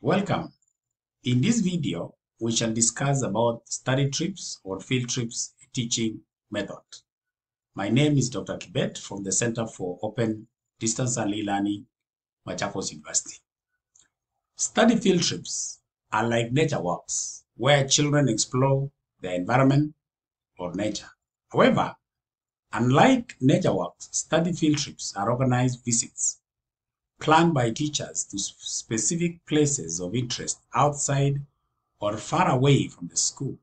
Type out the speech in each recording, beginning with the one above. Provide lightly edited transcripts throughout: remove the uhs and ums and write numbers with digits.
Welcome. In this video, we shall discuss about study trips or field trips teaching method. My name is Dr. Kibet from the Center for Open Distance and E-Learning, Machakos University. Study field trips are like nature walks, where children explore their environment or nature. However, unlike nature walks, study field trips are organized visits planned by teachers to specific places of interest outside or far away from the school.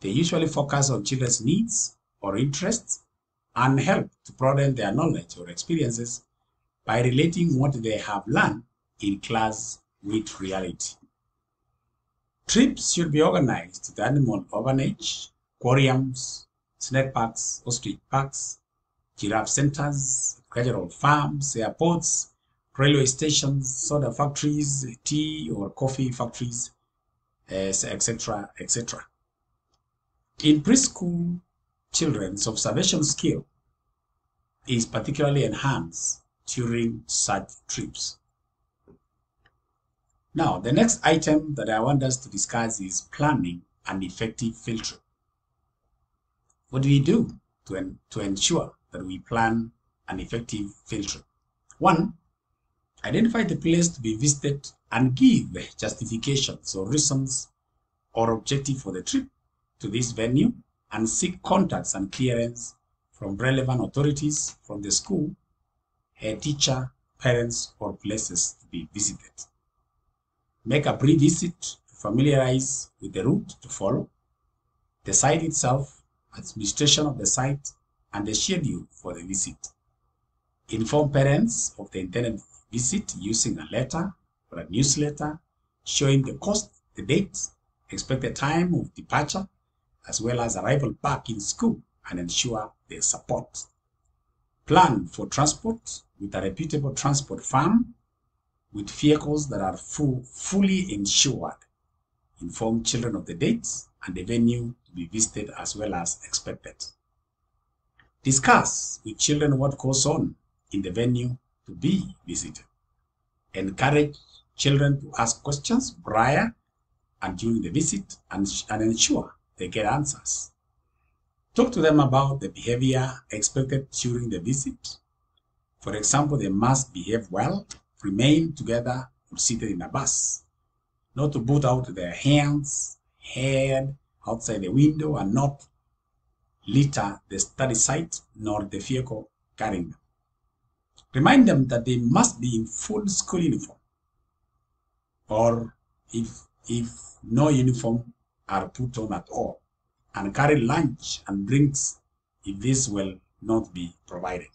They usually focus on children's needs or interests and help to broaden their knowledge or experiences by relating what they have learned in class with reality. Trips should be organized to the Animal Orphanage, aquariums, snake parks, ostrich parks, giraffe centers, agricultural farms, airports, railway stations, soda factories, tea or coffee factories, etc., etc. In preschool, children's observation skill is particularly enhanced during such trips. Now, the next item that I want us to discuss is planning an effective field trip. What do we do to ensure that we plan an effective field trip? 1. Identify the place to be visited and give justifications or reasons or objective for the trip to this venue, and seek contacts and clearance from relevant authorities from the school, head teacher, parents, or places to be visited. Make a pre-visit to familiarize with the route to follow, the site itself, administration of the site, and the schedule for the visit. Inform parents of the intended visit using a letter or a newsletter showing the cost, the date, expected time of departure, as well as arrival back in school, and ensure their support. Plan for transport with a reputable transport firm with vehicles that are fully insured. Inform children of the dates and the venue to be visited as well as expected. Discuss with children what goes on in the venue to be visited. Encourage children to ask questions prior and during the visit and ensure they get answers. Talk to them about the behavior expected during the visit. For example, they must behave well, remain together or seated in a bus, not to put out their hands, head outside the window, and not litter the study site nor the vehicle carrying them. Remind them that they must be in full school uniform, or if no uniform are put on at all, and carry lunch and drinks if this will not be provided.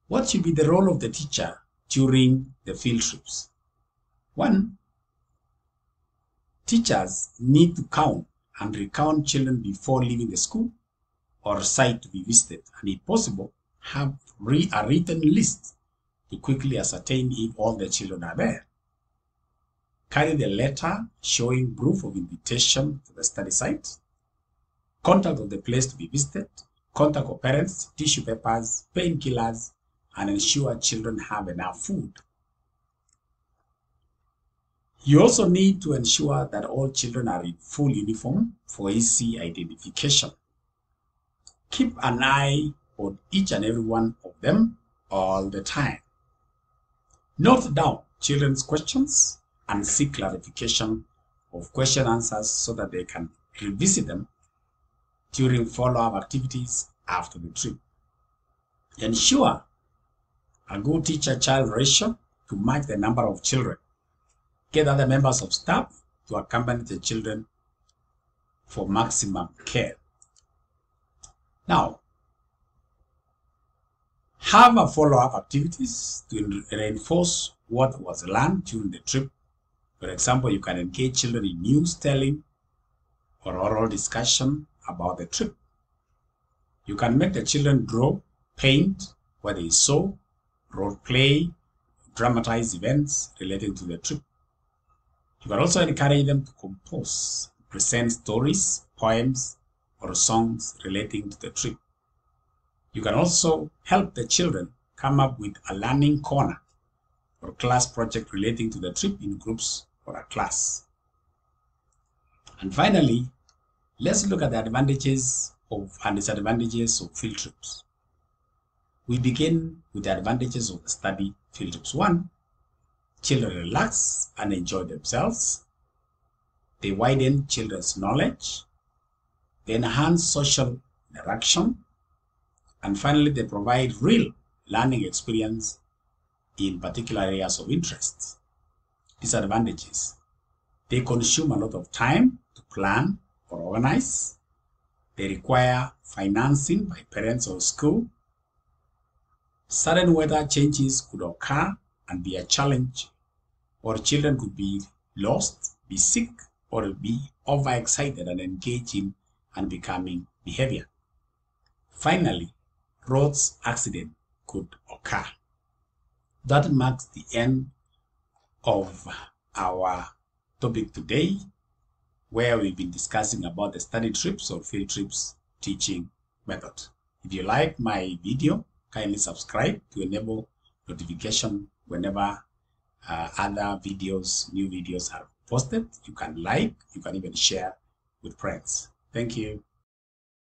What should be the role of the teacher during the field trips? 1. Teachers need to count and recount children before leaving the school or site to be visited, and if possible, have a written list to quickly ascertain if all the children are there. Carry the letter showing proof of invitation to the study site, contact of the place to be visited, contact of parents, tissue papers, painkillers, and ensure children have enough food. You also need to ensure that all children are in full uniform for easy identification. Keep an eye on each and every one of them all the time. Note down children's questions and seek clarification of question answers so that they can revisit them during follow-up activities after the trip. Ensure a good teacher-child ratio to match the number of children. Get other members of staff to accompany the children for maximum care. Now, have a follow-up activities to reinforce what was learned during the trip. For example, you can engage children in news telling or oral discussion about the trip. You can make the children draw, paint what they saw, role play, dramatize events relating to the trip. You can also encourage them to compose, present stories, poems, or songs relating to the trip. You can also help the children come up with a learning corner or class project relating to the trip in groups or a class. And finally, let's look at the advantages and disadvantages of field trips. We begin with the advantages of the study field trips. 1, children relax and enjoy themselves. They widen children's knowledge. They enhance social interaction. And finally, they provide real learning experience in particular areas of interest. Disadvantages: they consume a lot of time to plan or organize. They require financing by parents or school. Sudden weather changes could occur and be a challenge, or children could be lost, be sick, or be overexcited and engage in unbecoming behavior. Finally, road accident could occur. That marks the end of our topic today, where we've been discussing about the study trips or field trips teaching method. If you like my video, kindly subscribe to enable notification whenever other videos, new videos are posted. You can like, you can even share with friends. Thank you.